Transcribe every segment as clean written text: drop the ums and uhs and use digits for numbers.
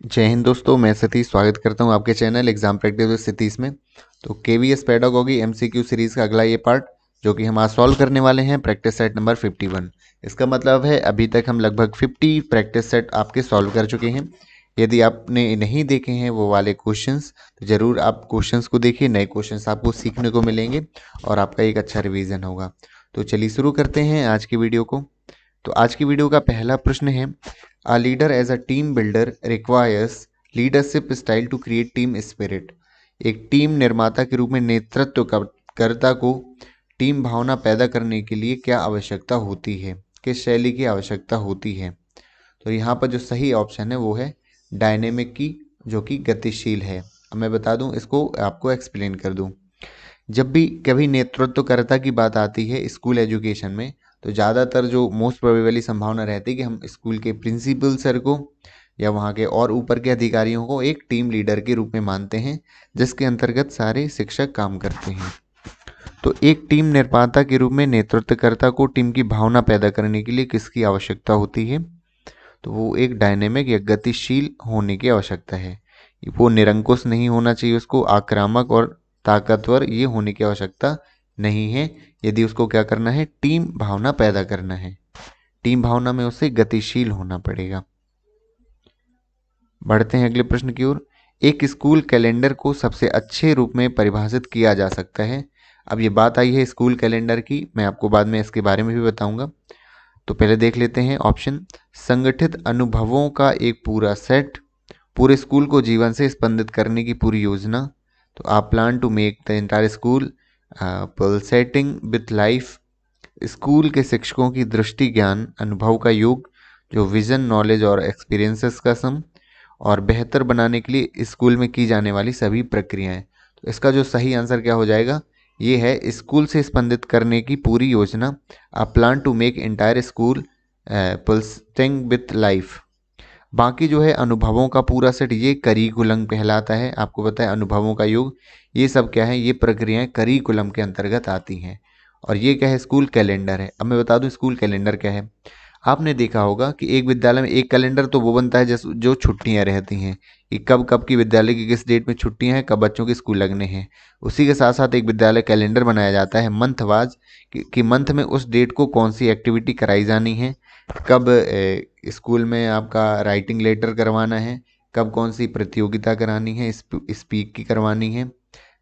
जय हिंद दोस्तों, मैं सतीश स्वागत करता हूं आपके channel exam practice with Satish में। तो केवीएस पेडागोगी एमसीक्यू सीरीज का अगला ये पार्ट जो कि हम आज सॉल्व करने वाले हैं प्रैक्टिस सेट नंबर 51। इसका मतलब है अभी तक हम लगभग 50 प्रैक्टिस सेट आपके सॉल्व कर चुके हैं। यदि आपने नहीं देखे हैं वो वाले क्वेश्चंस तो ज़रूर आप क्वेश्चंस को देखिए, नए क्वेश्चंस आपको सीखने को मिलेंगे और आपका एक अच्छा रिवीजन होगा। तो चलिए शुरू करते हैं आज की वीडियो को। तो आज की वीडियो का पहला प्रश्न है, a leader as a team builder requires leadership style to create team spirit. एक टीम निर्माता के रूप में नेतृत्व कर्ता को टीम भावना पैदा करने के लिए क्या आवश्यकता होती है, किस शैली की आवश्यकता होती है। तो यहाँ पर जो सही ऑप्शन है वो है डायनेमिक की, जो कि गतिशील है। अब मैं बता दूं, इसको आपको एक्सप्लेन कर दूं। जब भी कभी नेतृत्वकर्ता की बात आती है स्कूल एजुकेशन में, तो ज़्यादातर जो मोस्ट प्रोबेबली संभावना रहती है कि हम स्कूल के प्रिंसिपल सर को या वहाँ के और ऊपर के अधिकारियों को एक टीम लीडर के रूप में मानते हैं, जिसके अंतर्गत सारे शिक्षक काम करते हैं। तो एक टीम निर्माता के रूप में नेतृत्वकर्ता को टीम की भावना पैदा करने के लिए किसकी आवश्यकता होती है, तो वो एक डायनेमिक या गतिशील होने की आवश्यकता है। वो निरंकुश नहीं होना चाहिए, उसको आक्रामक और ताकतवर ये होने की आवश्यकता नहीं है। यदि उसको क्या करना है, टीम भावना पैदा करना है, टीम भावना में उसे गतिशील होना पड़ेगा। बढ़ते हैं अगले प्रश्न की ओर। एक स्कूल कैलेंडर को सबसे अच्छे रूप में परिभाषित किया जा सकता है। अब ये बात आई है स्कूल कैलेंडर की, मैं आपको बाद में इसके बारे में भी बताऊंगा। तो पहले देख लेते हैं ऑप्शन। संगठित अनुभवों का एक पूरा सेट, पूरे स्कूल को जीवन से स्पंदित करने की पूरी योजना। तो आप plan to make the entire school pulsating with life. School के शिक्षकों की दृष्टि, ज्ञान, अनुभव का योग, जो विजन, नॉलेज और एक्सपीरियंसेस का सम, और बेहतर बनाने के लिए स्कूल में की जाने वाली सभी प्रक्रियाएं। तो इसका जो सही आंसर क्या हो जाएगा, ये है स्कूल से स्पंदित करने की पूरी योजना। A plan to make entire school pulsing with life. बाकी जो है अनुभवों का पूरा सेट, ये करिकुलम कहलाता है। आपको पता है अनुभवों का योग, ये सब क्या है, ये प्रक्रियाएं करिकुलम के अंतर्गत आती हैं। और ये क्या है, स्कूल कैलेंडर है। अब मैं बता दूं स्कूल कैलेंडर क्या है। आपने देखा होगा कि एक विद्यालय में एक कैलेंडर तो वो बनता है जैसे जो छुट्टियां रहती हैं, कि कब कब की विद्यालय की किस डेट में छुट्टियां हैं, कब बच्चों के स्कूल लगने हैं। उसी के साथ साथ एक विद्यालय कैलेंडर बनाया जाता है मंथ वाज, कि मंथ में उस डेट को कौन सी एक्टिविटी कराई जानी है, कब स्कूल में आपका राइटिंग लेटर करवाना है, कब कौन सी प्रतियोगिता करानी है, स्पीक की करवानी है,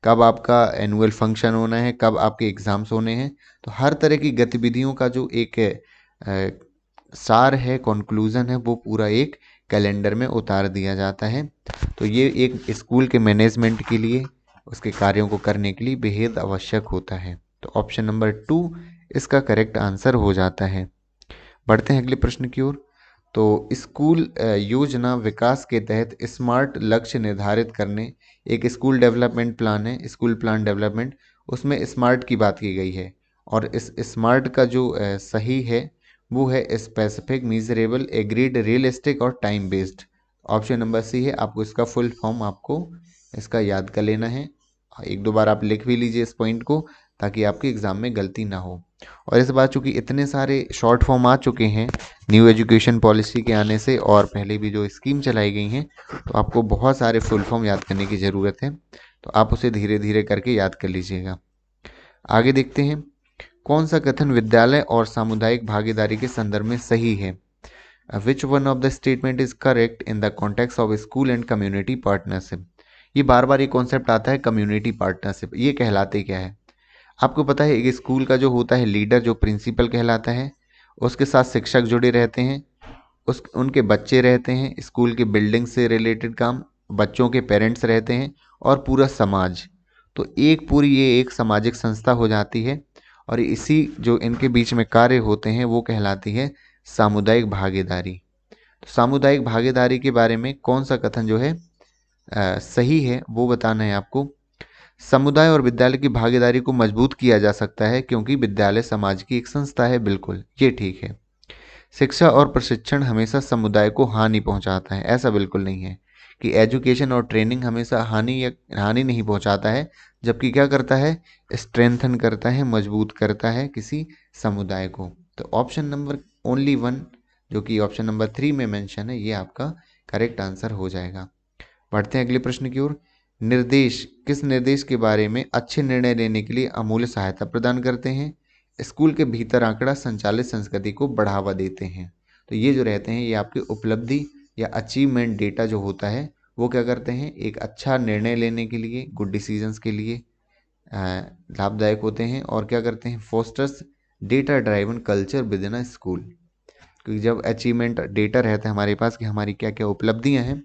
कब आपका एनुअल फंक्शन होना है, कब आपके एग्ज़ाम्स होने हैं। तो हर तरह की गतिविधियों का जो एक सार है, कंक्लूजन है, वो पूरा एक कैलेंडर में उतार दिया जाता है। तो ये एक स्कूल के मैनेजमेंट के लिए, उसके कार्यों को करने के लिए बेहद आवश्यक होता है। तो ऑप्शन नंबर 2 इसका करेक्ट आंसर हो जाता है। बढ़ते हैं अगले प्रश्न की ओर। तो स्कूल योजना विकास के तहत स्मार्ट लक्ष्य निर्धारित करने, एक स्कूल डेवलपमेंट प्लान है, स्कूल प्लान डेवलपमेंट, उसमें स्मार्ट की बात की गई है। और इस स्मार्ट का जो सही है वो है स्पेसिफिक, मीजरेबल, एग्रीड, रियलिस्टिक और time based. Option number C है। आपको इसका फुल फॉर्म आपको इसका याद कर लेना है, एक दो बार आप लिख भी लीजिए इस पॉइंट को, ताकि आपके एग्ज़ाम में गलती ना हो। और इस बार चूंकि इतने सारे शॉर्ट फॉर्म आ चुके हैं न्यू एजुकेशन पॉलिसी के आने से, और पहले भी जो स्कीम चलाई गई हैं, तो आपको बहुत सारे फुल फॉर्म याद करने की ज़रूरत है। तो आप उसे धीरे धीरे करके याद कर लीजिएगा। आगे देखते हैं, कौन सा कथन विद्यालय और सामुदायिक भागीदारी के संदर्भ में सही है। Which one of the statement is correct in the context of school and community partnership. ये बार बार ये कॉन्सेप्ट आता है कम्युनिटी पार्टनरशिप, ये कहलाते क्या है। आपको पता है एक स्कूल का जो होता है लीडर, जो प्रिंसिपल कहलाता है, उसके साथ शिक्षक जुड़े रहते हैं, उस उनके बच्चे रहते हैं, स्कूल के बिल्डिंग से रिलेटेड काम, बच्चों के पेरेंट्स रहते हैं, और पूरा समाज। तो एक पूरी ये एक सामाजिक संस्था हो जाती है। और इसी जो इनके बीच में कार्य होते हैं वो कहलाती है सामुदायिक भागीदारी। तो सामुदायिक भागीदारी के बारे में कौन सा कथन जो है सही है वो बताना है आपको। समुदाय और विद्यालय की भागीदारी को मजबूत किया जा सकता है क्योंकि विद्यालय समाज की एक संस्था है, बिल्कुल ये ठीक है। शिक्षा और प्रशिक्षण हमेशा समुदाय को हानि पहुंचाता है, ऐसा बिल्कुल नहीं है कि एजुकेशन और ट्रेनिंग हमेशा हानि नहीं पहुंचाता है, जबकि क्या करता है, स्ट्रेंथन करता है, मजबूत करता है किसी समुदाय को। तो ऑप्शन नंबर ओनली वन जो कि ऑप्शन नंबर 3 में मेंशन है, ये आपका करेक्ट आंसर हो जाएगा। बढ़ते हैं अगले प्रश्न की ओर। निर्देश किस निर्देश के बारे में अच्छे निर्णय लेने के लिए अमूल्य सहायता प्रदान करते हैं? स्कूल के भीतर आंकड़ा संचालित संस्कृति को बढ़ावा देते हैं। तो ये जो रहते हैं, ये आपके उपलब्धि या अचीवमेंट डेटा जो होता है वो क्या करते हैं, एक अच्छा निर्णय लेने के लिए, गुड डिसीजंस के लिए लाभदायक होते हैं। और क्या करते हैं, fosters data driven culture with in a school. क्योंकि जब अचीवमेंट डेटा रहता है हमारे पास कि हमारी क्या क्या उपलब्धियां हैं,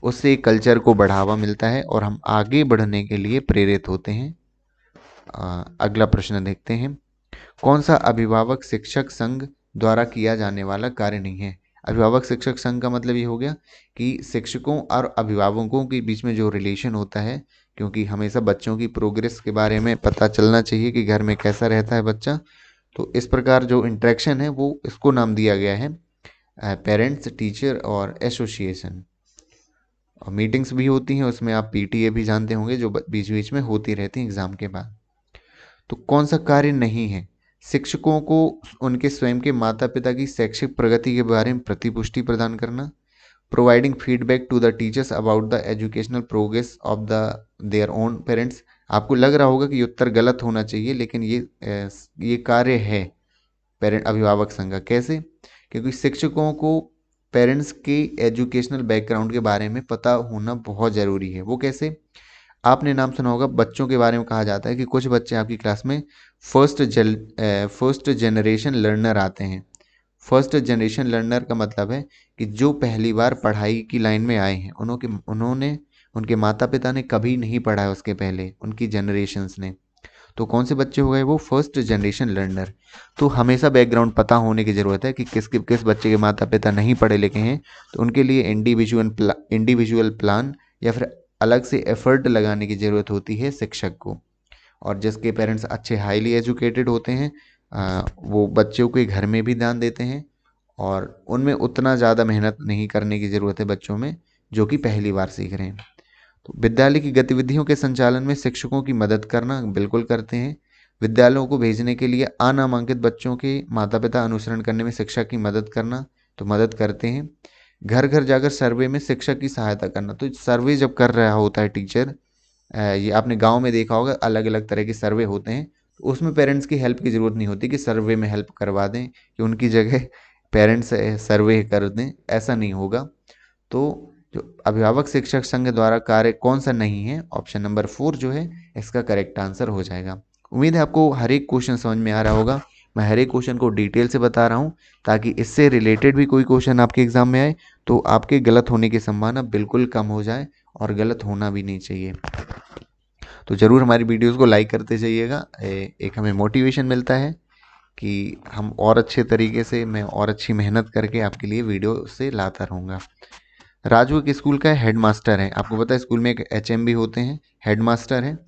उससे कल्चर को बढ़ावा मिलता है और हम आगे बढ़ने के लिए प्रेरित होते हैं। अगला प्रश्न देखते हैं। कौन सा अभिभावक शिक्षक संघ द्वारा किया जाने वाला कार्य नहीं है? अभिभावक शिक्षक संघ का मतलब ये हो गया कि शिक्षकों और अभिभावकों के बीच में जो रिलेशन होता है, क्योंकि हमेशा बच्चों की प्रोग्रेस के बारे में पता चलना चाहिए कि घर में कैसा रहता है बच्चा, तो इस प्रकार जो इंटरेक्शन है वो इसको नाम दिया गया है पेरेंट्स टीचर और एसोसिएशन। और मीटिंग्स भी होती हैं, उसमें आप पीटीए भी जानते होंगे, जो बीच बीच में होती रहती हैं एग्जाम के बाद। तो कौन सा कार्य नहीं है? शिक्षकों को उनके स्वयं के माता पिता की शैक्षिक प्रगति के बारे में प्रतिपुष्टि प्रदान करना, providing feedback to the teachers about the educational progress of the their own parents. आपको लग रहा होगा कि ये उत्तर गलत होना चाहिए, लेकिन ये कार्य है पेरेंट अभिभावक संघ का। कैसे? क्योंकि शिक्षकों को पेरेंट्स के एजुकेशनल बैकग्राउंड के बारे में पता होना बहुत ज़रूरी है। वो कैसे? आपने नाम सुना होगा, बच्चों के बारे में कहा जाता है कि कुछ बच्चे आपकी क्लास में फर्स्ट जनरेशन लर्नर आते हैं। फर्स्ट जनरेशन लर्नर का मतलब है कि जो पहली बार पढ़ाई की लाइन में आए हैं, उन्होंने उनके माता पिता ने कभी नहीं पढ़ा है उसके पहले, उनकी जनरेशन्स ने। तो कौन से बच्चे हो गए वो? First generation learner. तो हमेशा बैकग्राउंड पता होने की ज़रूरत है कि किस बच्चे के माता पिता नहीं पढ़े लिखे हैं, तो उनके लिए इंडिविजुअल प्लान या फिर अलग से एफर्ट लगाने की ज़रूरत होती है शिक्षक को। और जिसके पेरेंट्स अच्छे हाईली एजुकेटेड होते हैं, वो बच्चों के घर में भी ध्यान देते हैं और उनमें उतना ज़्यादा मेहनत नहीं करने की ज़रूरत है बच्चों में जो कि पहली बार सीख रहे हैं। तो विद्यालय की गतिविधियों के संचालन में शिक्षकों की मदद करना, बिल्कुल करते हैं। विद्यालयों को भेजने के लिए अनामांकित बच्चों के माता पिता अनुसरण करने में शिक्षक की मदद करना, तो मदद करते हैं। घर घर जाकर सर्वे में शिक्षक की सहायता करना, तो सर्वे जब कर रहा होता है टीचर, ये आपने गांव में देखा होगा, अलग अलग तरह के सर्वे होते हैं, तो उसमें पेरेंट्स की हेल्प की ज़रूरत नहीं होती कि सर्वे में हेल्प करवा दें, कि उनकी जगह पेरेंट्स सर्वे कर दें, ऐसा नहीं होगा। तो जो अभिभावक शिक्षक संघ द्वारा कार्य कौन सा नहीं है? ऑप्शन नंबर 4 जो है इसका करेक्ट आंसर हो जाएगा। उम्मीद है आपको हर एक क्वेश्चन समझ में आ रहा होगा। मैं हर एक क्वेश्चन को डिटेल से बता रहा हूँ ताकि इससे रिलेटेड भी कोई क्वेश्चन आपके एग्जाम में आए तो आपके गलत होने की संभावना बिल्कुल कम हो जाए, और गलत होना भी नहीं चाहिए। तो ज़रूर हमारी वीडियोस को लाइक करते जाइएगा, एक हमें मोटिवेशन मिलता है कि हम और अच्छे तरीके से, मैं और अच्छी मेहनत करके आपके लिए वीडियो से लाता रहूँगा। राजू एक स्कूल का हेडमास्टर है। आपको पता है स्कूल में एक एचएम भी होते हैं, हेडमास्टर है।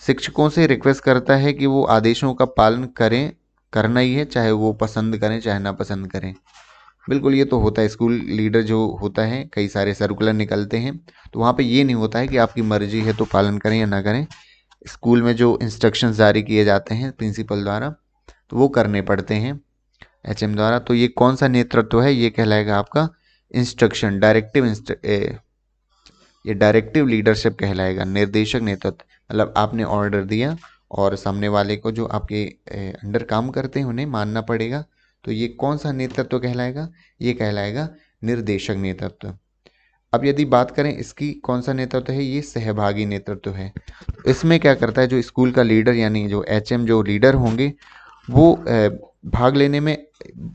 शिक्षकों से रिक्वेस्ट करता है कि वो आदेशों का पालन करें, करना ही है, चाहे वो पसंद करें चाहे ना पसंद करें। बिल्कुल, ये तो होता है। स्कूल लीडर जो होता है, कई सारे सर्कुलर निकलते हैं, तो वहाँ पे ये नहीं होता है कि आपकी मर्जी है तो पालन करें या ना करें। स्कूल में जो इंस्ट्रक्शंस जारी किए जाते हैं प्रिंसिपल द्वारा, तो वो करने पड़ते हैं एचएम द्वारा। तो ये कौन सा नेतृत्व है? ये कहलाएगा आपका इंस्ट्रक्शन, ये डायरेक्टिव लीडरशिप कहलाएगा, निर्देशक नेतृत्व। मतलब आपने ऑर्डर दिया और सामने वाले को, जो आपके अंडर काम करते हैं, उन्हें मानना पड़ेगा। तो ये कौन सा नेतृत्व कहलाएगा? ये कहलाएगा निर्देशक नेतृत्व। अब यदि बात करें इसकी कौन सा नेतृत्व है, ये सहभागी नेतृत्व है। इसमें क्या करता है, जो स्कूल का लीडर यानी जो एचएम, जो लीडर होंगे, वो भाग लेने में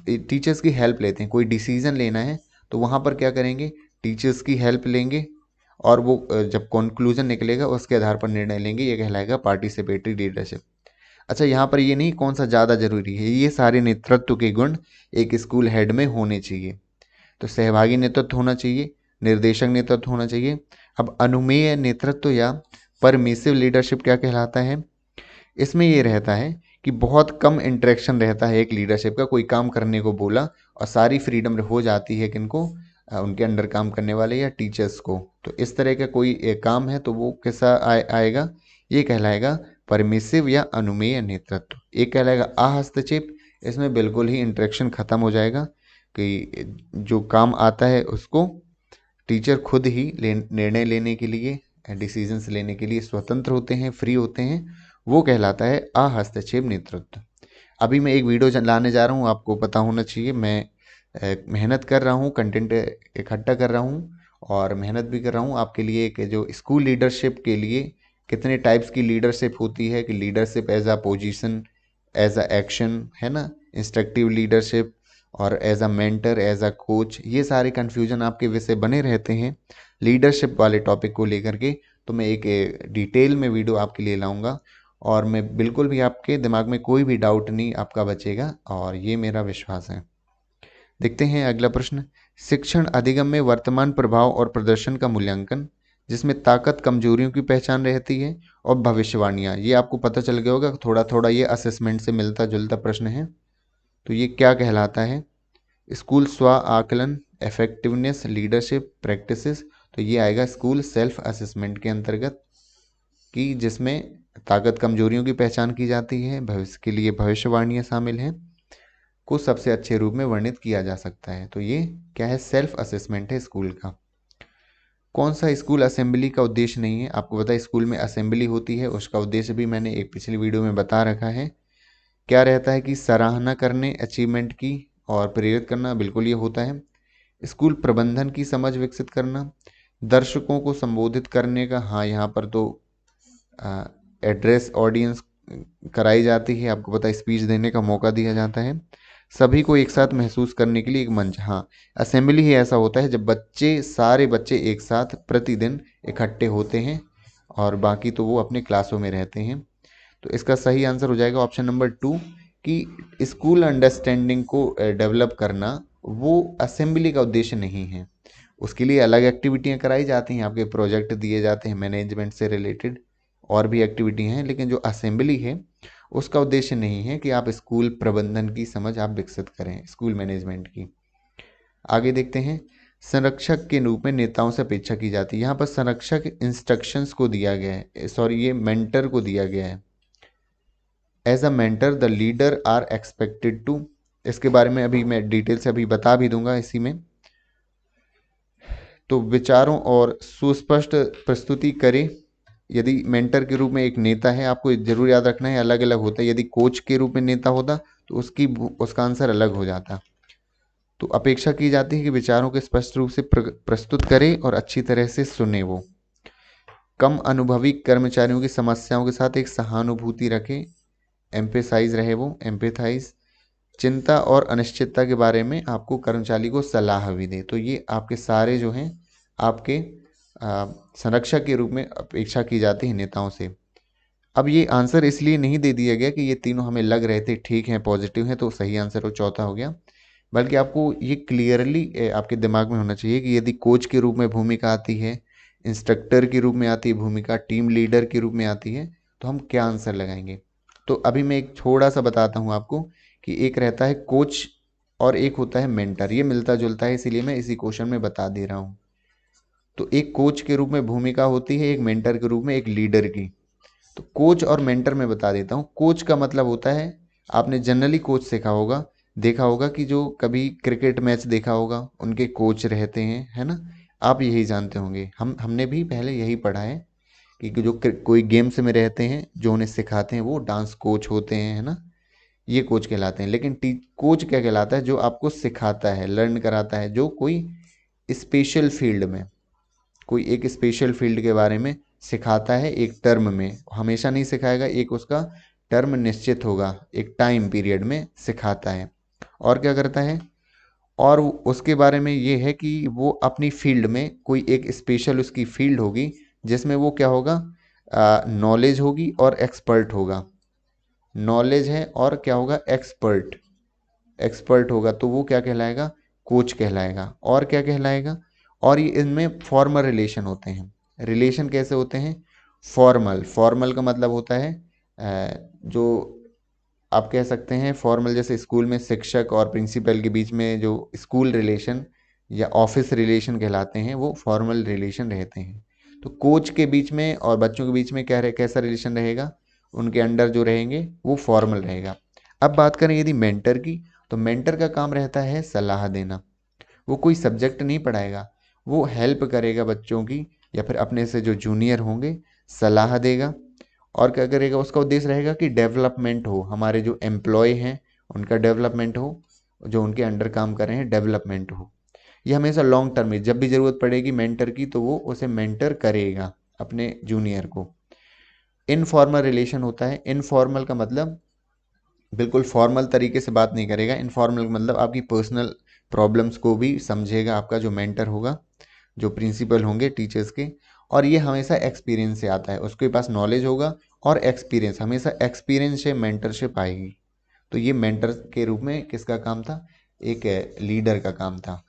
टीचर्स की हेल्प लेते हैं। कोई डिसीजन लेना है तो वहाँ पर क्या करेंगे, टीचर्स की हेल्प लेंगे, और वो जब कंक्लूजन निकलेगा उसके आधार पर निर्णय लेंगे। ये कहलाएगा पार्टिसिपेटरी लीडरशिप। अच्छा, यहाँ पर ये नहीं कौन सा ज़्यादा जरूरी है, ये सारे नेतृत्व के गुण एक स्कूल हेड में होने चाहिए। तो सहभागी नेतृत्व होना चाहिए, निर्देशक नेतृत्व होना चाहिए। अब अनुमेय नेतृत्व या परमिसिव लीडरशिप क्या कहलाता है? इसमें ये रहता है कि बहुत कम इंटरेक्शन रहता है एक लीडरशिप का। कोई काम करने को बोला और सारी फ्रीडम हो जाती है किनको, उनके अंडर काम करने वाले या टीचर्स को। तो इस तरह का कोई काम है तो वो कैसा आएगा? ये कहलाएगा परमिसिव या अनुमेय नेतृत्व। एक कहलाएगा अहस्तक्षेप, इसमें बिल्कुल ही इंटरेक्शन खत्म हो जाएगा। कि जो काम आता है उसको टीचर खुद ही निर्णय लेने के लिए, डिसीजंस लेने के लिए स्वतंत्र होते हैं, फ्री होते हैं, वो कहलाता है अहस्तक्षेप नेतृत्व। अभी मैं एक वीडियो लाने जा रहा हूँ, आपको पता होना चाहिए मैं मेहनत कर रहा हूँ, कंटेंट इकट्ठा कर रहा हूँ और मेहनत भी कर रहा हूँ आपके लिए कि जो स्कूल लीडरशिप के लिए कितने टाइप्स की लीडरशिप होती है, कि leadership as a position, as a action, है ना, इंस्ट्रक्टिव लीडरशिप और as a mentor, as a coach, ये सारे कन्फ्यूजन आपके विषय बने रहते हैं लीडरशिप वाले टॉपिक को लेकर के। तो मैं एक डिटेल में वीडियो आपके लिए लाऊंगा और मैं बिल्कुल भी आपके दिमाग में कोई भी डाउट नहीं आपका बचेगा, और ये मेरा विश्वास है। देखते हैं अगला प्रश्न। शिक्षण अधिगम में वर्तमान प्रभाव और प्रदर्शन का मूल्यांकन, जिसमें ताकत कमजोरियों की पहचान रहती है और भविष्यवाणियां, ये आपको पता चल गया होगा, थोड़ा थोड़ा ये असेसमेंट से मिलता जुलता प्रश्न है। तो ये क्या कहलाता है? स्कूल स्व आकलन, इफेक्टिवनेस, लीडरशिप प्रैक्टिसेस। तो ये आएगा स्कूल सेल्फ असेसमेंट के अंतर्गत, कि जिसमें ताकत कमजोरियों की पहचान की जाती है, भविष्य के लिए भविष्यवाणियां शामिल हैं, को सबसे अच्छे रूप में वर्णित किया जा सकता है। तो ये क्या है? सेल्फ असेसमेंट है स्कूल का। कौन सा स्कूल असेंबली का उद्देश्य नहीं है? आपको पता है स्कूल में असेंबली होती है, उसका उद्देश्य भी मैंने एक पिछली वीडियो में बता रखा है। क्या रहता है? कि सराहना करने, अचीवमेंट की और प्रेरित करना, बिल्कुल ये होता है। स्कूल प्रबंधन की समझ विकसित करना, दर्शकों को संबोधित करने का, हाँ यहाँ पर तो एड्रेस ऑडियंस कराई जाती है, आपको पता है स्पीच देने का मौका दिया जाता है, सभी को एक साथ महसूस करने के लिए एक मंच। हाँ, असेंबली ही ऐसा होता है जब बच्चे, सारे बच्चे एक साथ प्रतिदिन इकट्ठे होते हैं और बाकी तो वो अपने क्लासों में रहते हैं। तो इसका सही आंसर हो जाएगा ऑप्शन नंबर 2, कि स्कूल अंडरस्टैंडिंग को डेवलप करना वो असेंबली का उद्देश्य नहीं है। उसके लिए अलग एक्टिविटियां कराई जाती हैं, आपके प्रोजेक्ट दिए जाते हैं मैनेजमेंट से रिलेटेड, और भी एक्टिविटी हैं, लेकिन जो असेंबली है उसका उद्देश्य नहीं है कि आप स्कूल प्रबंधन की समझ आप विकसित करें, स्कूल मैनेजमेंट की। आगे देखते हैं। संरक्षक के रूप में नेताओं से अपेक्षा की जाती है। यहाँ पर संरक्षक इंस्ट्रक्शंस को दिया गया है, सॉरी ये मेंटर को दिया गया है। As a mentor the leader are expected to, इसके बारे में अभी मैं डिटेल से अभी बता भी दूंगा इसी में। तो विचारों और सुस्पष्ट प्रस्तुति करे। यदि मेंटर के रूप में एक नेता है, आपको जरूर याद रखना है अलग अलग होता है, यदि कोच के रूप में नेता होता तो उसका आंसर अलग हो जाता। तो अपेक्षा की जाती है कि विचारों को स्पष्ट रूप से प्रस्तुत करे और अच्छी तरह से सुने। वो कम अनुभवी कर्मचारियों की समस्याओं के साथ एक सहानुभूति रखे, एम्पेसाइज रहे, वो एम्पेथाइज। चिंता और अनिश्चितता के बारे में आपको कर्मचारी को सलाह भी दे। तो ये आपके सारे जो हैं आपके संरक्षक के रूप में अपेक्षा की जाती है नेताओं से। अब ये आंसर इसलिए नहीं दे दिया गया कि ये तीनों हमें लग रहे थे ठीक हैं, पॉजिटिव हैं, तो सही आंसर वो चौथा हो गया, बल्कि आपको ये क्लियरली आपके दिमाग में होना चाहिए कि यदि कोच के रूप में भूमिका आती है, इंस्ट्रक्टर के रूप में आती है भूमिका, टीम लीडर के रूप में आती है, तो हम क्या आंसर लगाएंगे। तो अभी मैं एक थोड़ा सा बताता हूँ आपको, कि एक रहता है कोच और एक होता है मेंटर, ये मिलता जुलता है, इसीलिए मैं इसी क्वेश्चन में बता दे रहा हूँ। तो एक कोच के रूप में भूमिका होती है, एक मेंटर के रूप में एक लीडर की। तो कोच और मेंटर में बता देता हूँ। कोच का मतलब होता है, आपने जनरली कोच सीखा होगा, देखा होगा कि जो कभी क्रिकेट मैच देखा होगा उनके कोच रहते हैं, है ना, आप यही जानते होंगे, हमने भी पहले यही पढ़ा है कि जो कोई गेम्स में रहते हैं जो उन्हें सिखाते हैं वो डांस कोच होते हैं, है ना, ये कोच कहलाते हैं। लेकिन कोच क्या कहलाता है? जो आपको सिखाता है, लर्न कराता है, जो कोई स्पेशल फील्ड में, कोई एक स्पेशल फील्ड के बारे में सिखाता है, एक टर्म में, हमेशा नहीं सिखाएगा, एक उसका टर्म निश्चित होगा, एक टाइम पीरियड में सिखाता है। और क्या करता है? और उसके बारे में ये है कि वो अपनी फील्ड में कोई एक स्पेशल उसकी फील्ड होगी जिसमें वो क्या होगा, नॉलेज होगी और एक्सपर्ट होगा। नॉलेज है और क्या होगा, एक्सपर्ट, एक्सपर्ट होगा, तो वो क्या कहलाएगा, कोच कहलाएगा। और क्या कहलाएगा? और ये इनमें फॉर्मल रिलेशन होते हैं। रिलेशन कैसे होते हैं? फॉर्मल, फॉर्मल का मतलब होता है जो आप कह सकते हैं फॉर्मल, जैसे स्कूल में शिक्षक और प्रिंसिपल के बीच में जो स्कूल रिलेशन या ऑफिस रिलेशन कहलाते हैं, वो फॉर्मल रिलेशन रहते हैं। तो कोच के बीच में और बच्चों के बीच में क्या रहे, कैसा रिलेशन रहेगा, उनके अंडर जो रहेंगे वो फॉर्मल रहेगा। अब बात करें यदि मेंटर की, तो मेंटर का काम रहता है सलाह देना। वो कोई सब्जेक्ट नहीं पढ़ाएगा, वो हेल्प करेगा बच्चों की या फिर अपने से जो जूनियर होंगे सलाह देगा। और क्या करेगा, उसका उद्देश्य रहेगा कि डेवलपमेंट हो, हमारे जो एम्प्लॉय हैं उनका डेवलपमेंट हो, जो उनके अंडर काम कर रहे हैं डेवलपमेंट हो। ये हमेशा लॉन्ग टर्म में, जब भी ज़रूरत पड़ेगी मेंटर की तो वो उसे मेंटर करेगा अपने जूनियर को। इनफॉर्मल रिलेशन होता है। इनफॉर्मल का मतलब बिल्कुल फॉर्मल तरीके से बात नहीं करेगा। इनफॉर्मल मतलब आपकी पर्सनल प्रॉब्लम्स को भी समझेगा आपका जो मेंटर होगा, जो प्रिंसिपल होंगे टीचर्स के। और ये हमेशा एक्सपीरियंस से आता है, उसके पास नॉलेज होगा और एक्सपीरियंस, हमेशा एक्सपीरियंस से मेंटरशिप आएगी। तो ये मेंटर के रूप में किसका काम था, एक लीडर का काम था।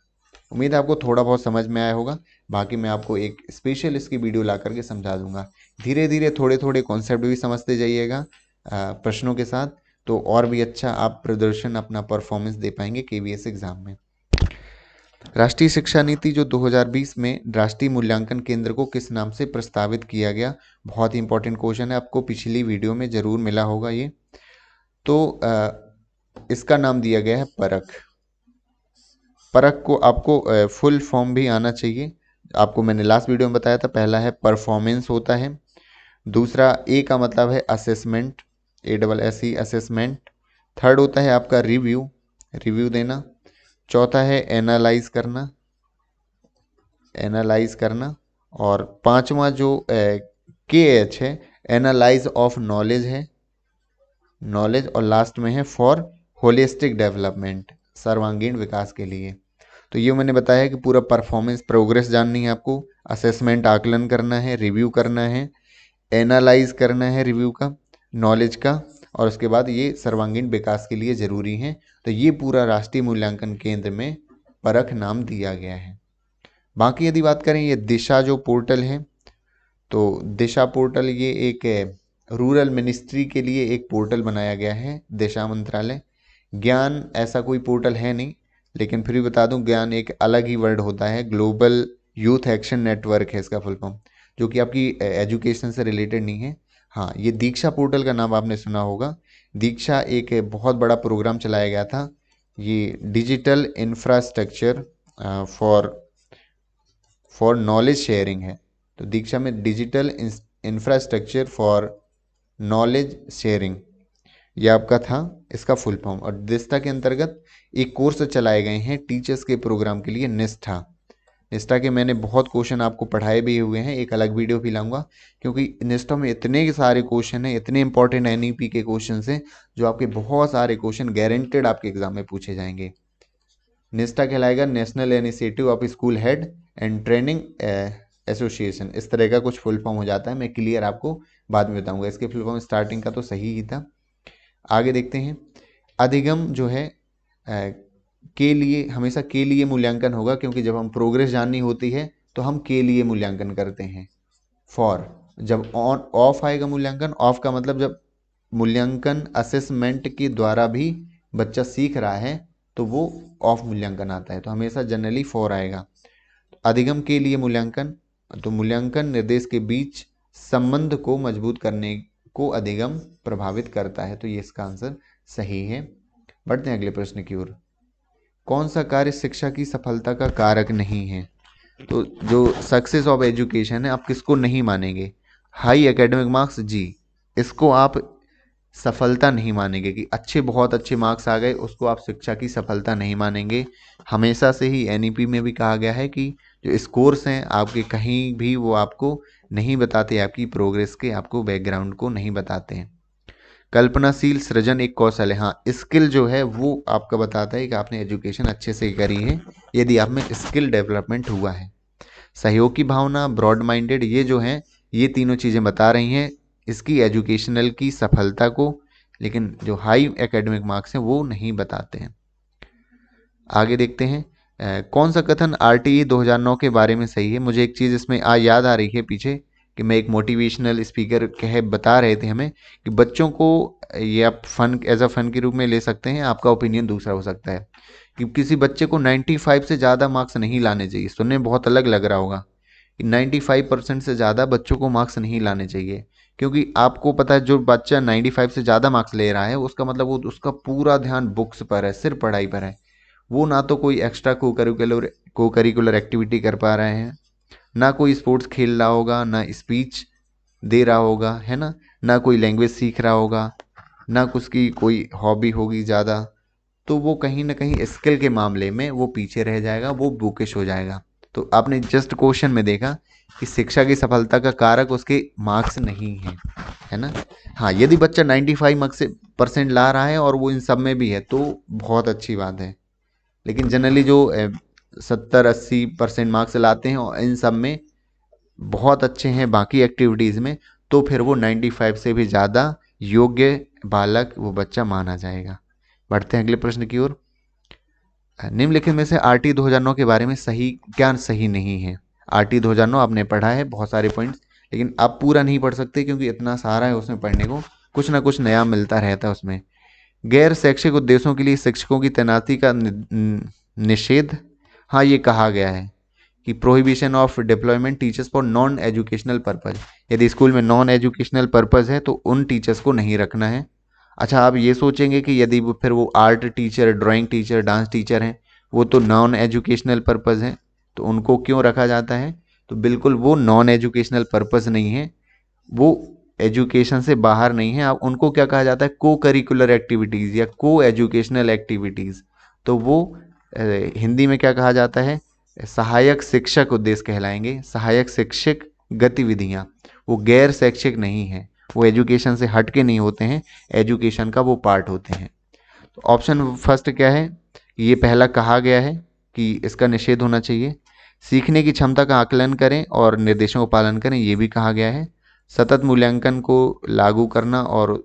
उम्मीद है आपको थोड़ा बहुत समझ में आया होगा। बाकी मैं आपको एक स्पेशल इसकी वीडियो ला करके समझा दूंगा। धीरे धीरे थोड़े थोड़े कॉन्सेप्ट भी समझते जाइएगा प्रश्नों के साथ, तो और भी अच्छा आप प्रदर्शन अपना परफॉर्मेंस दे पाएंगे केवीएस एग्जाम में। राष्ट्रीय शिक्षा नीति जो 2020 में राष्ट्रीय मूल्यांकन केंद्र को किस नाम से प्रस्तावित किया गया, बहुत ही इंपॉर्टेंट क्वेश्चन है, आपको पिछली वीडियो में जरूर मिला होगा ये। तो इसका नाम दिया गया है परख। परख को आपको फुल फॉर्म भी आना चाहिए। आपको मैंने लास्ट वीडियो में बताया था, पहला है परफॉर्मेंस होता है, दूसरा ए का मतलब है असेसमेंट, ASSE असेसमेंट, थर्ड होता है आपका रिव्यू, रिव्यू देना, चौथा है एनालाइज करना, एनालाइज करना, और पांचवा जो KH है एनालाइज ऑफ नॉलेज है, नॉलेज, और लास्ट में है फॉर होलिस्टिक डेवलपमेंट, सर्वांगीण विकास के लिए। तो ये मैंने बताया कि पूरा परफॉर्मेंस प्रोग्रेस जाननी है आपको, असेसमेंट आकलन करना है, रिव्यू करना है, एनालाइज करना है रिव्यू का, नॉलेज का, और उसके बाद ये सर्वांगीण विकास के लिए ज़रूरी है। तो ये पूरा राष्ट्रीय मूल्यांकन केंद्र में परख नाम दिया गया है। बाकी यदि बात करें ये दिशा जो पोर्टल है, तो दिशा पोर्टल ये एक रूरल मिनिस्ट्री के लिए एक पोर्टल बनाया गया है, दिशा मंत्रालय। ज्ञान ऐसा कोई पोर्टल है नहीं, लेकिन फिर भी बता दूं, ज्ञान एक अलग ही वर्ड होता है, ग्लोबल यूथ एक्शन नेटवर्क है इसका फुल फॉर्म, जो कि आपकी एजुकेशन से रिलेटेड नहीं है। हाँ, ये दीक्षा पोर्टल का नाम आपने सुना होगा। दीक्षा एक बहुत बड़ा प्रोग्राम चलाया गया था, ये digital infrastructure for for knowledge sharing है। तो दीक्षा में digital infrastructure for knowledge sharing, ये आपका था इसका फुल फॉर्म। और निष्ठा के अंतर्गत एक कोर्स चलाए गए हैं टीचर्स के प्रोग्राम के लिए, निष्ठा। निष्ठा के मैंने बहुत क्वेश्चन आपको पढ़ाए भी हुए हैं, एक अलग वीडियो भी लाऊंगा, क्योंकि निष्ठा में इतने सारे क्वेश्चन हैं, इतने इंपॉर्टेंट एनईपी के क्वेश्चन हैं, जो आपके बहुत सारे क्वेश्चन गारंटेड आपके एग्जाम में पूछे जाएंगे। निष्ठा कहलाएगा national initiative of school head and training association, इस तरह का कुछ फुल फॉर्म हो जाता है। मैं क्लियर आपको बाद में बताऊंगा, इसके फुल फॉर्म स्टार्टिंग का तो सही ही था। आगे देखते हैं, अधिगम जो है के लिए, हमेशा के लिए मूल्यांकन होगा, क्योंकि जब हम प्रोग्रेस जाननी होती है तो हम के लिए मूल्यांकन करते हैं। फॉर, जब ऑन ऑफ आएगा मूल्यांकन, ऑफ का मतलब जब मूल्यांकन असेसमेंट के द्वारा भी बच्चा सीख रहा है तो वो ऑफ मूल्यांकन आता है, तो हमेशा जनरली फॉर आएगा। अधिगम के लिए मूल्यांकन, तो मूल्यांकन निर्देश के बीच संबंध को मजबूत करने को अधिगम प्रभावित करता है, तो ये इसका आंसर सही है। बढ़ते हैं अगले प्रश्न की ओर। कौन सा कार्य शिक्षा की सफलता का कारक नहीं है? तो जो सक्सेस ऑफ एजुकेशन है, आप किसको नहीं मानेंगे? हाई एकेडमिक मार्क्स, जी, इसको आप सफलता नहीं मानेंगे कि अच्छे, बहुत अच्छे मार्क्स आ गए, उसको आप शिक्षा की सफलता नहीं मानेंगे। हमेशा से ही एनईपी में भी कहा गया है कि जो स्कोर्स हैं आपके, कहीं भी वो आपको नहीं बताते आपकी प्रोग्रेस के, आपको बैकग्राउंड को नहीं बताते हैं। कल्पनाशील सृजन एक कौशल है, हाँ, स्किल जो है वो आपका बताता है कि आपने एजुकेशन अच्छे से करी है, यदि आप में स्किल डेवलपमेंट हुआ है। सहयोग की भावना, ब्रॉड माइंडेड, ये जो हैं, ये तीनों चीज़ें बता रही हैं इसकी एजुकेशनल की सफलता को, लेकिन जो हाई एकेडमिक मार्क्स हैं वो नहीं बताते हैं। आगे देखते हैं, कौन सा कथन RTE 2009 के बारे में सही है? मुझे एक चीज़ इसमें याद आ रही है पीछे, कि मैं एक मोटिवेशनल स्पीकर कह बता रहे थे हमें कि बच्चों को ये आप फन, एज अ फन के रूप में ले सकते हैं, आपका ओपिनियन दूसरा हो सकता है कि किसी बच्चे को 95 से ज़्यादा मार्क्स नहीं लाने चाहिए। सुनने में बहुत अलग लग रहा होगा कि 95% से ज़्यादा बच्चों को मार्क्स नहीं लाने चाहिए, क्योंकि आपको पता है जो बच्चा 95 से ज़्यादा मार्क्स ले रहा है उसका मतलब वो उसका पूरा ध्यान बुक्स पर है, सिर्फ पढ़ाई पर है। वो ना तो कोई एक्स्ट्रा को करिकुलर एक्टिविटी कर पा रहे हैं, ना कोई स्पोर्ट्स खेल रहा होगा, ना स्पीच दे रहा होगा, है ना कोई लैंग्वेज सीख रहा होगा, ना उसकी कोई हॉबी होगी ज़्यादा। तो वो कहीं ना कहीं स्किल के मामले में वो पीछे रह जाएगा, वो बुकिश हो जाएगा। तो आपने जस्ट क्वेश्चन में देखा कि शिक्षा की सफलता का कारक उसके मार्क्स नहीं है ना। हाँ, यदि बच्चा 95 मार्क्स से परसेंट ला रहा है और वो इन सब में भी है तो बहुत अच्छी बात है। लेकिन जनरली जो 70-80% मार्क्स लाते हैं और इन सब में बहुत अच्छे हैं बाकी एक्टिविटीज़ में, तो फिर वो 95 से भी ज़्यादा योग्य बालक वो बच्चा माना जाएगा। बढ़ते हैं अगले प्रश्न की ओर। निम्नलिखित में से आरटी 2009 के बारे में सही क्या सही नहीं है। आरटी 2009 आपने पढ़ा है बहुत सारे पॉइंट्स, लेकिन आप पूरा नहीं पढ़ सकते क्योंकि इतना सारा है उसमें पढ़ने को, कुछ ना कुछ नया मिलता रहता है उसमें। गैर शैक्षिक उद्देश्यों के लिए शिक्षकों की तैनाती का निषेध। हाँ, ये कहा गया है कि prohibition of deployment teachers for non educational purpose. यदि स्कूल में नॉन एजुकेशनल पर्पज है तो उन टीचर्स को नहीं रखना है। अच्छा, आप ये सोचेंगे कि यदि वो art teacher, drawing teacher, dance teacher हैं, वो तो नॉन एजुकेशनल पर्पज़ हैं, तो उनको क्यों रखा जाता है। तो बिल्कुल वो नॉन एजुकेशनल पर्पज़ नहीं है, वो एजुकेशन से बाहर नहीं है। आप उनको क्या कहा जाता है, को करिकुलर एक्टिविटीज़ या को एजुकेशनल एक्टिविटीज़। तो वो हिंदी में क्या कहा जाता है, सहायक शिक्षक उद्देश्य कहलाएंगे, सहायक शिक्षक गतिविधियाँ। वो गैर शैक्षिक नहीं है, वो एजुकेशन से हट के नहीं होते हैं, एजुकेशन का वो पार्ट होते हैं। तो ऑप्शन फर्स्ट क्या है, ये पहला कहा गया है कि इसका निषेध होना चाहिए। सीखने की क्षमता का आकलन करें और निर्देशों का पालन करें, ये भी कहा गया है। सतत मूल्यांकन को लागू करना और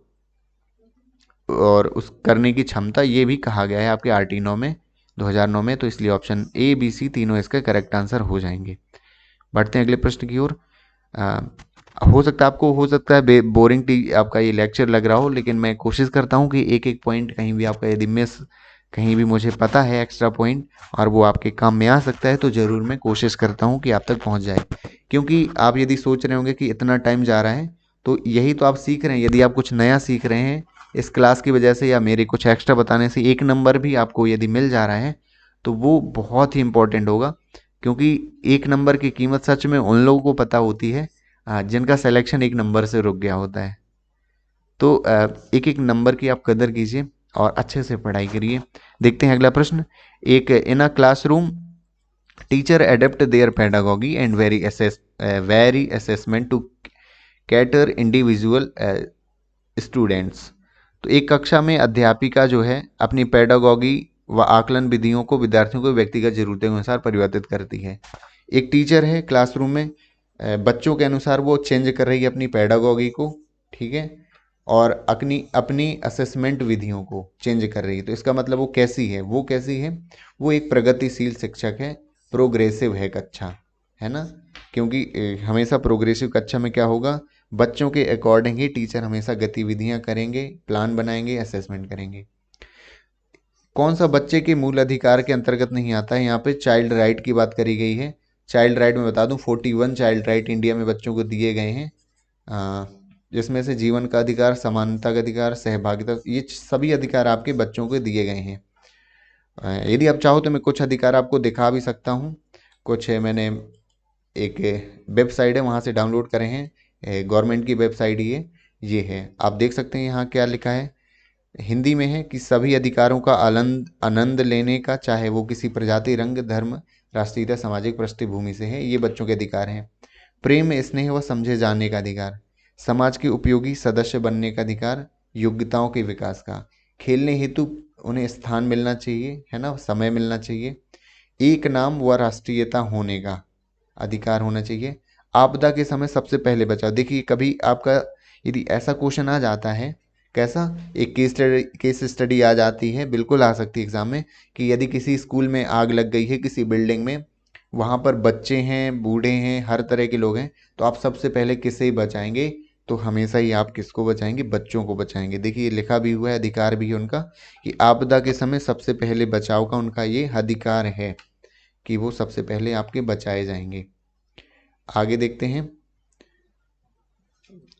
उस करने की क्षमता, ये भी कहा गया है आपके आरटी 9 में 2009 में। तो इसलिए ऑप्शन ए बी सी तीनों इसका करेक्ट आंसर हो जाएंगे। बढ़ते हैं अगले प्रश्न की ओर। हो सकता है आपको बोरिंग आपका ये लेक्चर लग रहा हो, लेकिन मैं कोशिश करता हूँ कि एक एक पॉइंट कहीं भी आपका यदि मिस, कहीं भी मुझे पता है एक्स्ट्रा पॉइंट और वो आपके काम में आ सकता है, तो ज़रूर मैं कोशिश करता हूँ कि आप तक पहुँच जाए। क्योंकि आप यदि सोच रहे होंगे कि इतना टाइम जा रहा है, तो यही तो आप सीख रहे हैं। यदि आप कुछ नया सीख रहे हैं इस क्लास की वजह से या मेरे कुछ एक्स्ट्रा बताने से, एक नंबर भी आपको यदि मिल जा रहा है तो वो बहुत ही इंपॉर्टेंट होगा। क्योंकि एक नंबर की कीमत सच में उन लोगों को पता होती है जिनका सिलेक्शन एक नंबर से रुक गया होता है। तो एक एक नंबर की आप कदर कीजिए और अच्छे से पढ़ाई करिए। देखते हैं अगला प्रश्न। एक in a classroom teacher adapt their pedagogy and very assessment to cater individual students. तो एक कक्षा में अध्यापिका जो है अपनी पेडागॉगी व आकलन विधियों को विद्यार्थियों को व्यक्तिगत जरूरतों के अनुसार परिवर्तित करती है। एक टीचर है क्लासरूम में, बच्चों के अनुसार वो चेंज कर रही है अपनी पेडागॉगी को, ठीक है, और अपनी अपनी असेसमेंट विधियों को चेंज कर रही है। तो इसका मतलब वो कैसी है, वो एक प्रगतिशील शिक्षक है, प्रोग्रेसिव है कक्षा, है ना। क्योंकि हमेशा प्रोग्रेसिव कक्षा में क्या होगा, बच्चों के अकॉर्डिंग ही टीचर हमेशा गतिविधियां करेंगे, प्लान बनाएंगे, असेसमेंट करेंगे। कौन सा बच्चे के मूल अधिकार के अंतर्गत नहीं आता है, यहाँ पे चाइल्ड राइट की बात करी गई है। चाइल्ड राइट में बता दूं 41 चाइल्ड राइट इंडिया में बच्चों को दिए गए हैं, जिसमें से जीवन का अधिकार, समानता का अधिकार, सहभागिता, ये सभी अधिकार आपके बच्चों को दिए गए हैं। यदि आप चाहो तो मैं कुछ अधिकार आपको दिखा भी सकता हूँ। कुछ है, मैंने एक वेबसाइट है वहाँ से डाउनलोड करे हैं, गवर्नमेंट की वेबसाइट ये है, आप देख सकते हैं यहाँ क्या लिखा है। हिंदी में है कि सभी अधिकारों का आनंद आनंद लेने का, चाहे वो किसी प्रजाति, रंग, धर्म, राष्ट्रीयता, सामाजिक पृष्ठभूमि से है, ये बच्चों के अधिकार हैं। प्रेम, स्नेह व समझे जाने का अधिकार, समाज के उपयोगी सदस्य बनने का अधिकार, योग्यताओं के विकास का, खेलने हेतु उन्हें स्थान मिलना चाहिए, है ना, समय मिलना चाहिए, एक नाम व राष्ट्रीयता होने का अधिकार होना चाहिए, आपदा के समय सबसे पहले बचाव। देखिए कभी आपका यदि ऐसा क्वेश्चन आ जाता है, कैसा, एक केस स्टडी आ जाती है, बिल्कुल आ सकती है एग्जाम में, कि यदि किसी स्कूल में आग लग गई है किसी बिल्डिंग में, वहाँ पर बच्चे हैं, बूढ़े हैं, हर तरह के लोग हैं, तो आप सबसे पहले किसे बचाएंगे। तो हमेशा ही आप किसको बचाएंगे, बच्चों को बचाएंगे। देखिए लिखा भी हुआ है, अधिकार भी है उनका, कि आपदा के समय सबसे पहले बचाव का उनका ये अधिकार है कि वो सबसे पहले आपके बचाए जाएंगे। आगे देखते हैं।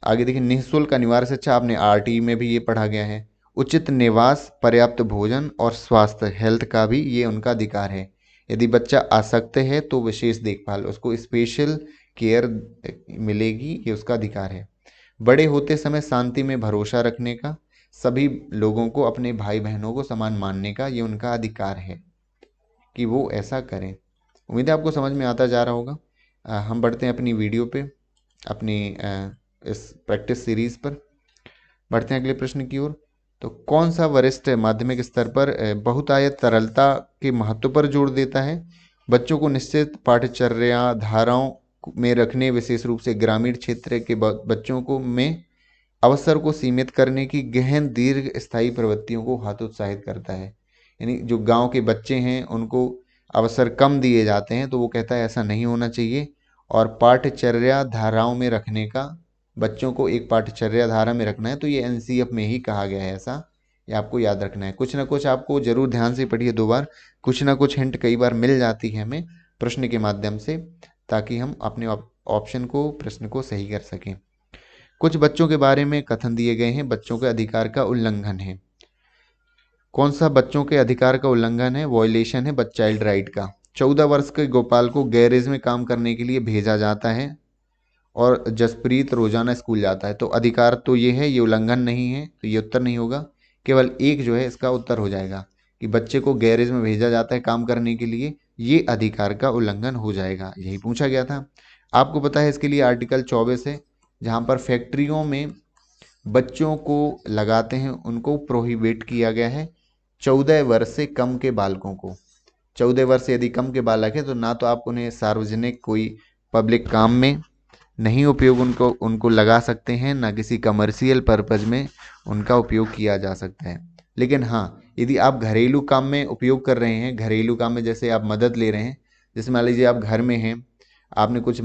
आगे देखिए, निःशुल्क अनिवार्य शिक्षा आपने आरटी में भी ये पढ़ा गया है। उचित निवास, पर्याप्त भोजन और स्वास्थ्य हेल्थ का भी ये उनका अधिकार है। यदि बच्चा आसक्त है तो विशेष देखभाल, उसको स्पेशल केयर मिलेगी, ये उसका अधिकार है। बड़े होते समय शांति में भरोसा रखने का, सभी लोगों को अपने भाई बहनों को समान मानने का, ये उनका अधिकार है कि वो ऐसा करें। उम्मीद है आपको समझ में आता जा रहा होगा। हम बढ़ते हैं अपनी वीडियो पे, अपनी इस प्रैक्टिस सीरीज पर बढ़ते हैं अगले प्रश्न की ओर। तो कौन सा वरिष्ठ माध्यमिक स्तर पर बहुतायत तरलता के महत्व पर जोर देता है? बच्चों को निश्चित पाठ्यचर्या धाराओं में रखने, विशेष रूप से ग्रामीण क्षेत्र के बच्चों को में अवसर को सीमित करने की गहन दीर्घ स्थायी प्रवृत्तियों को हतोत्साहित करता है। यानी जो गांव के बच्चे हैं उनको अवसर कम दिए जाते हैं, तो वो कहता है ऐसा नहीं होना चाहिए। और पाठ्यचर्या धाराओं में रखने का, बच्चों को एक पाठ्यचर्या धारा में रखना है, तो ये एनसीएफ में ही कहा गया है ऐसा, ये आपको याद रखना है। कुछ ना कुछ आपको जरूर ध्यान से पढ़िए, दो बार, कुछ ना कुछ हिंट कई बार मिल जाती है हमें प्रश्न के माध्यम से, ताकि हम अपने ऑप्शन को, प्रश्न को सही कर सकें। कुछ बच्चों के बारे में कथन दिए गए हैं, बच्चों के अधिकार का उल्लंघन है। कौन सा बच्चों के अधिकार का उल्लंघन है, वॉयलेशन है चाइल्ड राइट का? 14 वर्ष के गोपाल को गैरेज में काम करने के लिए भेजा जाता है और जसप्रीत रोजाना स्कूल जाता है, तो अधिकार तो ये है, ये उल्लंघन नहीं है, तो ये उत्तर नहीं होगा। केवल एक जो है इसका उत्तर हो जाएगा कि बच्चे को गैरेज में भेजा जाता है काम करने के लिए, ये अधिकार का उल्लंघन हो जाएगा, यही पूछा गया था। आपको पता है इसके लिए आर्टिकल 24 है, जहाँ पर फैक्ट्रियों में बच्चों को लगाते हैं उनको प्रोहिबिट किया गया है। 14 वर्ष से कम के बालकों को, 14 वर्ष से यदि कम के बालक है तो ना तो आप उन्हें सार्वजनिक कोई पब्लिक काम में नहीं उपयोग उनको उनको लगा सकते हैं, ना किसी कमर्शियल पर्पज में उनका उपयोग किया जा सकता है। लेकिन हाँ, यदि आप घरेलू काम में उपयोग कर रहे हैं, घरेलू काम में जैसे आप मदद ले रहे हैं, जैसे मान लीजिए आप घर में हैं, आपने कुछ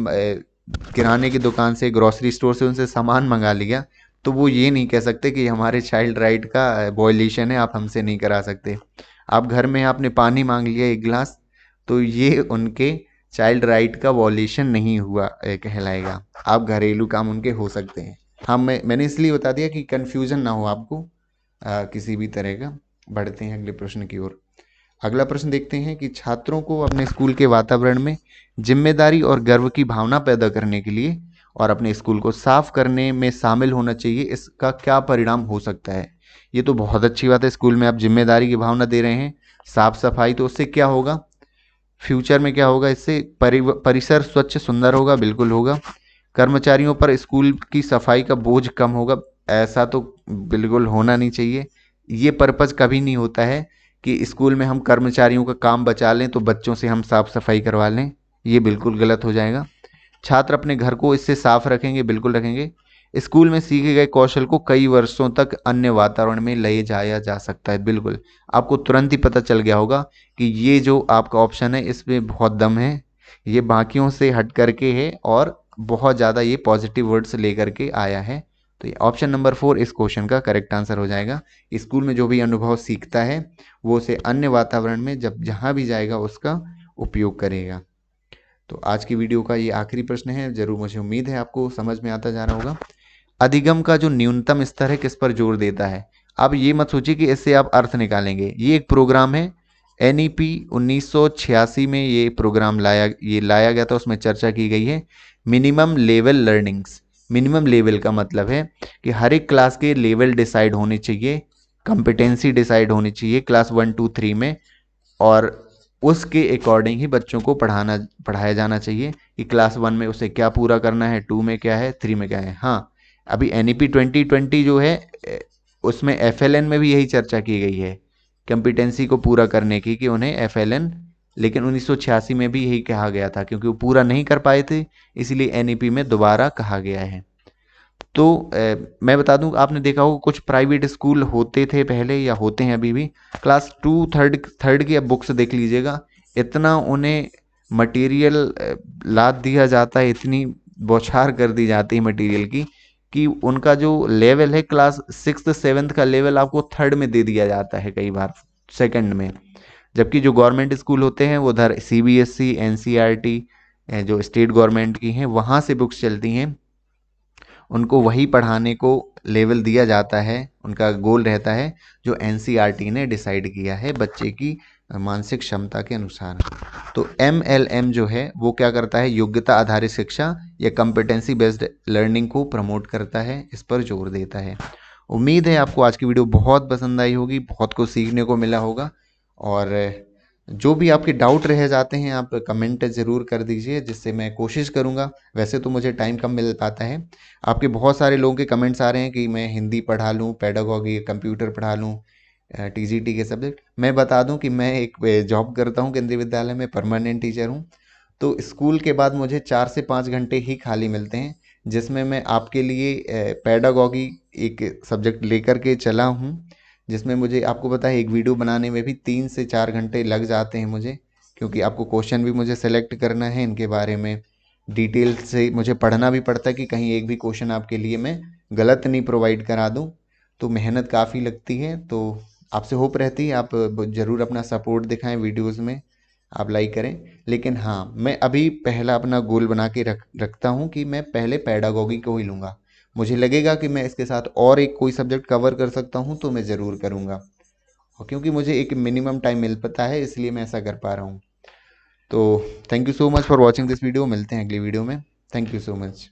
किराने की दुकान से, ग्रोसरी स्टोर से उनसे सामान मंगा लिया, तो वो ये नहीं कह सकते कि हमारे चाइल्ड राइट का वॉयलेशन है, आप हमसे नहीं करा सकते। आप घर में आपने पानी मांग लिया एक गिलास, तो ये उनके चाइल्ड राइट का वॉयलेशन नहीं हुआ कहलाएगा। आप घरेलू काम उनके हो सकते हैं। हाँ, मैंने इसलिए बता दिया कि कन्फ्यूजन ना हो आपको किसी भी तरह का। बढ़ते हैं अगले प्रश्न की ओर। अगला प्रश्न देखते हैं कि छात्रों को अपने स्कूल के वातावरण में जिम्मेदारी और गर्व की भावना पैदा करने के लिए और अपने स्कूल को साफ करने में शामिल होना चाहिए, इसका क्या परिणाम हो सकता है? ये तो बहुत अच्छी बात है, स्कूल में आप जिम्मेदारी की भावना दे रहे हैं, साफ सफाई, तो उससे क्या होगा, फ्यूचर में क्या होगा, इससे परिसर स्वच्छ सुंदर होगा, बिल्कुल होगा। कर्मचारियों पर स्कूल की सफाई का बोझ कम होगा, ऐसा तो बिल्कुल होना नहीं चाहिए। ये पर्पज कभी नहीं होता है कि स्कूल में हम कर्मचारियों का काम बचा लें तो बच्चों से हम साफ सफाई करवा लें, ये बिल्कुल गलत हो जाएगा। छात्र अपने घर को इससे साफ रखेंगे, बिल्कुल रखेंगे। स्कूल में सीखे गए कौशल को कई वर्षों तक अन्य वातावरण में ले जाया जा सकता है, बिल्कुल। आपको तुरंत ही पता चल गया होगा कि ये जो आपका ऑप्शन है इसमें बहुत दम है, ये बाकियों से हट करके है और बहुत ज़्यादा ये पॉजिटिव वर्ड्स लेकर के आया है। तो ये ऑप्शन नंबर 4 इस क्वेश्चन का करेक्ट आंसर हो जाएगा। स्कूल में जो भी अनुभव सीखता है वो उसे अन्य वातावरण में जब जहाँ भी जाएगा उसका उपयोग करेगा। तो आज की वीडियो का ये आखिरी प्रश्न है, जरूर मुझे उम्मीद है आपको समझ में आता जा रहा होगा। अधिगम का जो न्यूनतम स्तर है किस पर जोर देता है? अब ये मत सोचिए कि इससे आप अर्थ निकालेंगे, ये एक प्रोग्राम है, एनईपी 1986 में ये प्रोग्राम लाया गया था, उसमें चर्चा की गई है minimum level learnings. Minimum level का मतलब है कि हर एक क्लास के लेवल डिसाइड होने चाहिए, कंपिटेंसी डिसाइड होनी चाहिए क्लास 1 2 3 में, और उसके अकॉर्डिंग ही बच्चों को पढ़ाया जाना चाहिए कि क्लास 1 में उसे क्या पूरा करना है, 2 में क्या है, 3 में क्या है। हाँ, अभी एनईपी 2020 जो है उसमें एफएलएन में भी यही चर्चा की गई है कंपिटेंसी को पूरा करने की, कि उन्हें एफएलएन, लेकिन 1986 में भी यही कहा गया था क्योंकि वो पूरा नहीं कर पाए थे, इसलिए एनईपी में दोबारा कहा गया है। तो मैं बता दूं, आपने देखा होगा कुछ प्राइवेट स्कूल होते थे पहले या होते हैं अभी भी, क्लास 2 थर्ड की अब बुक्स देख लीजिएगा, इतना उन्हें मटेरियल लाद दिया जाता है, इतनी बौछार कर दी जाती है मटेरियल की, कि उनका जो लेवल है क्लास 6th 7th का लेवल आपको थर्ड में दे दिया जाता है, कई बार सेकंड में। जबकि जो गवर्नमेंट स्कूल होते हैं वो उधर सीबीएसई, एनसीईआरटी जो स्टेट गवर्नमेंट की हैं वहाँ से बुक्स चलती हैं, उनको वही पढ़ाने को लेवल दिया जाता है, उनका गोल रहता है जो एनसीईआरटी ने डिसाइड किया है बच्चे की मानसिक क्षमता के अनुसार। तो एमएलएम जो है वो क्या करता है, योग्यता आधारित शिक्षा या कॉम्पिटेंसी बेस्ड लर्निंग को प्रमोट करता है, इस पर जोर देता है। उम्मीद है आपको आज की वीडियो बहुत पसंद आई होगी, बहुत कुछ सीखने को मिला होगा। और जो भी आपके डाउट रह जाते हैं आप कमेंट ज़रूर कर दीजिए, जिससे मैं कोशिश करूँगा। वैसे तो मुझे टाइम कम मिल पाता है। आपके बहुत सारे लोगों के कमेंट्स आ रहे हैं कि मैं हिंदी पढ़ा लूँ, पेडागॉजी, कंप्यूटर पढ़ा लूँ, टीजीटी के सब्जेक्ट। मैं बता दूं कि मैं एक जॉब करता हूं केंद्रीय विद्यालय में, परमानेंट टीचर हूं। तो स्कूल के बाद मुझे 4 से 5 घंटे ही खाली मिलते हैं, जिसमें मैं आपके लिए पेडागॉजी एक सब्जेक्ट लेकर के चला हूं, जिसमें मुझे, आपको पता है, एक वीडियो बनाने में भी 3 से 4 घंटे लग जाते हैं मुझे, क्योंकि आपको क्वेश्चन भी मुझे सेलेक्ट करना है, इनके बारे में डिटेल से मुझे पढ़ना भी पड़ता है कि कहीं एक भी क्वेश्चन आपके लिए मैं गलत नहीं प्रोवाइड करा दूं। तो मेहनत काफ़ी लगती है। तो आपसे होप रहती है आप ज़रूर अपना सपोर्ट दिखाएं वीडियोस में, आप लाइक करें। लेकिन हाँ, मैं अभी पहला अपना गोल बना के रखता हूँ कि मैं पहले पैडागॉजी को ही लूँगा। मुझे लगेगा कि मैं इसके साथ और एक कोई सब्जेक्ट कवर कर सकता हूँ तो मैं ज़रूर करूँगा, और क्योंकि मुझे एक मिनिमम टाइम मिल पाता है इसलिए मैं ऐसा कर पा रहा हूँ। तो thank you so much for watching this video. मिलते हैं अगली वीडियो में। Thank you so much.